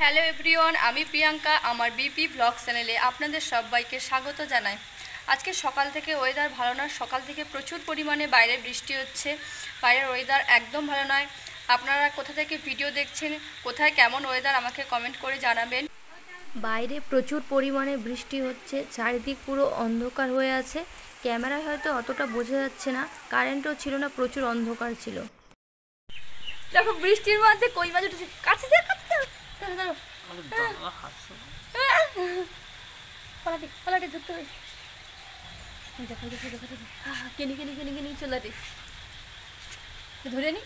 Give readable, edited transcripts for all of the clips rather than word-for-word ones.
Hello everyone, আমি প্রিয়াঙ্কা। আমার BP blog চ্যানেলে আপনাদের সবাইকে স্বাগত জানাই। আজকে সকাল থেকে ওয়েদার ভালো নয়, সকাল থেকে প্রচুর পরিমাণে বাইরে বৃষ্টি হচ্ছে। বাইরের ওয়েদার একদম ভালো নয়। আপনারা কোথা থেকে ভিডিও দেখছেন, কোথায় কেমন ওয়েদার আমাকে কমেন্ট করে জানাবেন। বাইরে প্রচুর পরিমাণে বৃষ্টি হচ্ছে, চারিদিক পুরো অন্ধকার হয়ে আছে। ক্যামেরায় হয়তো অতটা বোঝা যাচ্ছে না, কারেন্টও ছিল না, প্রচুর অন্ধকার ছিল। দেখো বৃষ্টির মধ্যে কই মাছ উঠেছে, কাছে দিয়ে পালাটি ধরতে হবে। দেখো দেখো দেখো দেখো, কিনি কিনি কিনি কিনি চলাটি ধরে নি।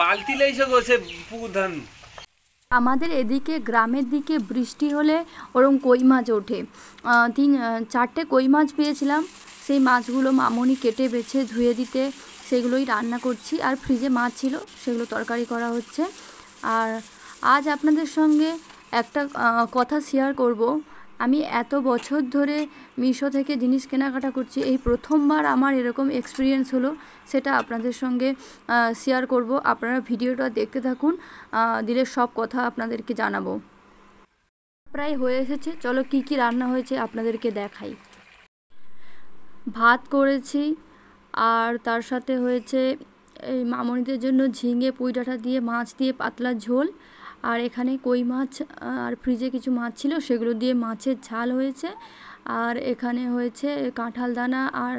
বালতি লাইছে গোছে পুকুর। আমাদের এদিকে গ্রামের দিকে বৃষ্টি হলে ওরকম কই মাছ ওঠে। 3-4টে কই মাছ পেয়েছিলাম। সেই মাছগুলো মামনি কেটে বেছে ধুয়ে দিতে সেগুলোই রান্না করছি। আর ফ্রিজে মাছ ছিল, সেগুলো তরকারি করা হচ্ছে। আর আজ আপনাদের সঙ্গে একটা কথা শেয়ার করব। আমি এত বছর ধরে মিশো থেকে জিনিস কেনাকাটা করছি, এই প্রথমবার আমার এরকম এক্সপিরিয়েন্স হলো, সেটা আপনাদের সঙ্গে শেয়ার করব। আপনারা ভিডিওটা দেখতে থাকুন, দিলে সব কথা আপনাদেরকে জানাবো। প্রায় হয়ে এসেছে, চলো কি কি রান্না হয়েছে আপনাদেরকে দেখাই। ভাত করেছি, আর তার সাথে হয়েছে এই মামনিদের জন্য ঝিঙে পুঁই ডাঁটা দিয়ে মাছ দিয়ে পাতলা ঝোল। আর এখানে কই মাছ আর ফ্রিজে কিছু মাছ ছিল, সেগুলো দিয়ে মাছের ঝাল হয়েছে। আর এখানে হয়েছে কাঁঠাল দানা আর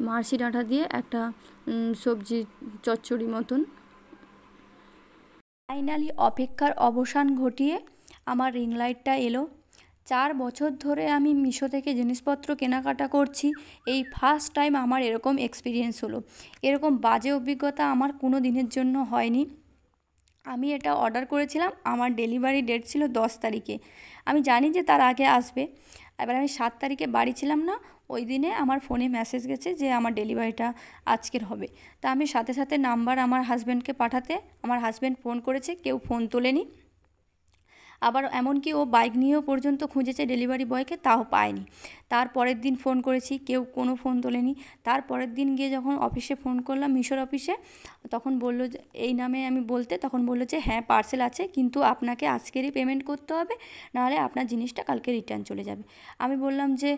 মার্শি ডাঁটা দিয়ে একটা সবজি চচ্চড়ি মতন। ফাইনালি অপেক্ষার অবসান ঘটিয়ে আমার রিং লাইটটা এলো। 4 বছর ধরে আমি মিশো থেকে জিনিসপত্র কেনাকাটা করছি, এই ফার্স্ট টাইম আমার এরকম এক্সপিরিয়েন্স হলো। এরকম বাজে অভিজ্ঞতা আমার কোনো দিনের জন্য হয়নি। আমি এটা অর্ডার করেছিলাম, আমার ডেলিভারি ডেট ছিল 10 তারিখে। আমি জানি যে তার আগে আসবে। এবার আমি 7 তারিখে বাড়ি ছিলাম না, ওই দিনে আমার ফোনে মেসেজ গেছে যে আমার ডেলিভারিটা আজকের হবে। তা আমি সাথে সাথে নাম্বার আমার হাজব্যান্ডকে পাঠাতে, আমার হাজব্যান্ড ফোন করেছে, কেউ ফোন তোলেনি। আবার এমনকি ও বাইক নিয়েও পর্যন্ত খুঁজেছে ডেলিভারি বয়কে, তাও পায়নি। তারপরের দিন ফোন করেছি, কেউ কোনো ফোন তোলেনি। তারপরের দিন গিয়ে যখন অফিসে ফোন করলাম, মিশোর অফিসে, তখন বললো যে এই নামে আমি বলতে, তখন বললো যে হ্যাঁ পার্সেল আছে, কিন্তু আপনাকে আজকেরই পেমেন্ট করতে হবে, নাহলে আপনার জিনিসটা কালকে রিটার্ন চলে যাবে। আমি বললাম যে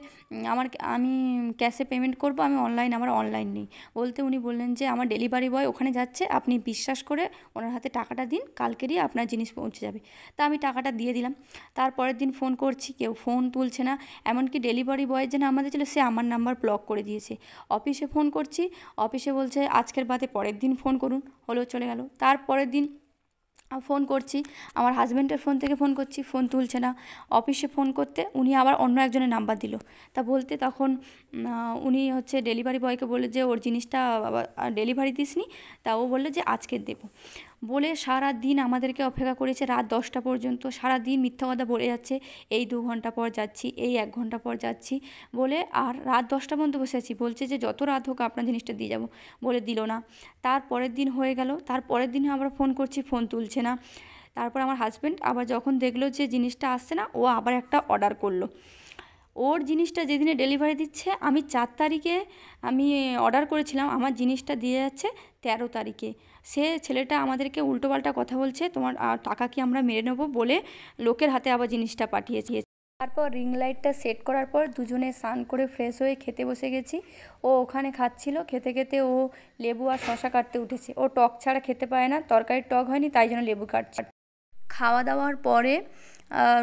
আমি ক্যাশে পেমেন্ট করব, আমি আমার অনলাইন নেই। বলতে উনি বললেন যে আমার ডেলিভারি বয় ওখানে যাচ্ছে, আপনি বিশ্বাস করে ওনার হাতে টাকাটা দিন, কালকেরই আপনার জিনিস পৌঁছে যাবে। তা আমি টাকাটা দিয়ে দিলাম। তারপরের দিন ফোন করছি, কেউ ফোন তুলছে না। এমনকি ডেলিভারি বয় যে নাম্বার ছিল, সে আমার নাম্বার ব্লক করে দিয়েছে। অফিসে ফোন করছি, অফিসে বলছে আজকের বাদে পরের দিন ফোন করুন, হলো চলে গেল। তারপরের দিন ফোন করছি, আমার হাজব্যান্ডের ফোন থেকে ফোন করছি, ফোন তুলছে না। অফিসে ফোন করতে উনি আবার অন্য একজনের নাম্বার দিল। তা বলতে তখন উনি হচ্ছে ডেলিভারি বয়কে বলে যে ওর জিনিসটা ডেলিভারি দিসনি। তা ও বললো যে আজকে দেবো বলে সারা দিন আমাদেরকে অপেক্ষা করেছে, রাত 10টা পর্যন্ত। সারা দিন মিথ্যা কথা বলে যাচ্ছে, এই 2 ঘন্টা পর যাচ্ছি, এই 1 ঘন্টা পর যাচ্ছি বলে। আর রাত 10টা পর্যন্ত বসে আছি, বলছে যে যত রাত হোক আপনার জিনিসটা দিয়ে যাব, বলে দিল না। তারপরের দিন হয়ে গেল, তারপরের দিন আবার ফোন করছি, ফোন তুলছে না। তারপর আমার হাজব্যান্ড আবার যখন দেখলো যে জিনিসটা আসছে না, ও আবার একটা অর্ডার করলো। ওর জিনিসটা যেদিনে ডেলিভারি দিচ্ছে, আমি 4 তারিখে আমি অর্ডার করেছিলাম, আমার জিনিসটা দিয়ে যাচ্ছে 13 তারিখে। সে ছেলেটা আমাদেরকে উল্টোপাল্টা কথা বলছে, তোমার টাকা কি আমরা মেরে নেবো বলে লোকের হাতে আবার জিনিসটা পাঠিয়েছে। তারপর রিং লাইটটা সেট করার পর দুজনে স্নান করে ফ্রেশ হয়ে খেতে বসে গেছি। ও ওখানে খাচ্ছিল, খেতে খেতে ও লেবু আর শশা কাটতে উঠেছে। ও টক ছাড়া খেতে পায় না, তরকারির টক হয়নি, তাই জন্য লেবু কাটছে। খাওয়া দাওয়ার পরে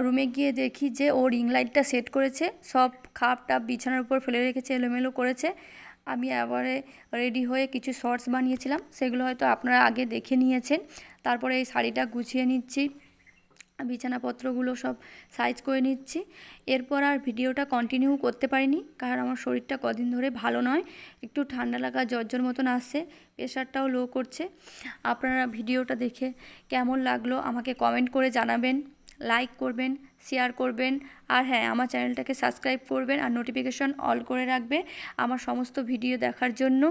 রুমে গিয়ে দেখি যে ও রিং লাইটটা সেট করেছে, সব খাপ টাপ বিছানার উপর ফেলে রেখেছে, এলোমেলো করেছে। আমি আবারে রেডি হয়ে কিছু শর্টস বানিয়েছিলাম, সেগুলো হয়তো আপনারা আগে দেখে নিয়েছেন। তারপরে এই শাড়িটা গুছিয়ে নিচ্ছি, বিছানাপত্রগুলো সব সাইজ করে নিচ্ছি। এরপর আর ভিডিওটা কন্টিনিউ করতে পারিনি, কারণ আমার শরীরটা কদিন ধরে ভালো নয়, একটু ঠান্ডা লাগা জ্বর মতন আসছে, প্রেশারটাও লো করছে। আপনারা ভিডিওটা দেখে কেমন লাগলো আমাকে কমেন্ট করে জানাবেন। লাইক করবেন, শেয়ার করবেন, আর হ্যাঁ আমার চ্যানেলটাকে সাবস্ক্রাইব করবেন আর নোটিফিকেশন অল করে রাখবে আমার সমস্ত ভিডিও দেখার জন্য।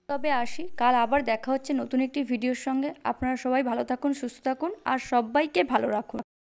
তবে আসি, কাল আবার দেখা হচ্ছে নতুন একটি ভিডিওর সঙ্গে। আপনারা সবাই ভালো থাকুন, সুস্থ থাকুন আর সবাইকে ভালো রাখুন।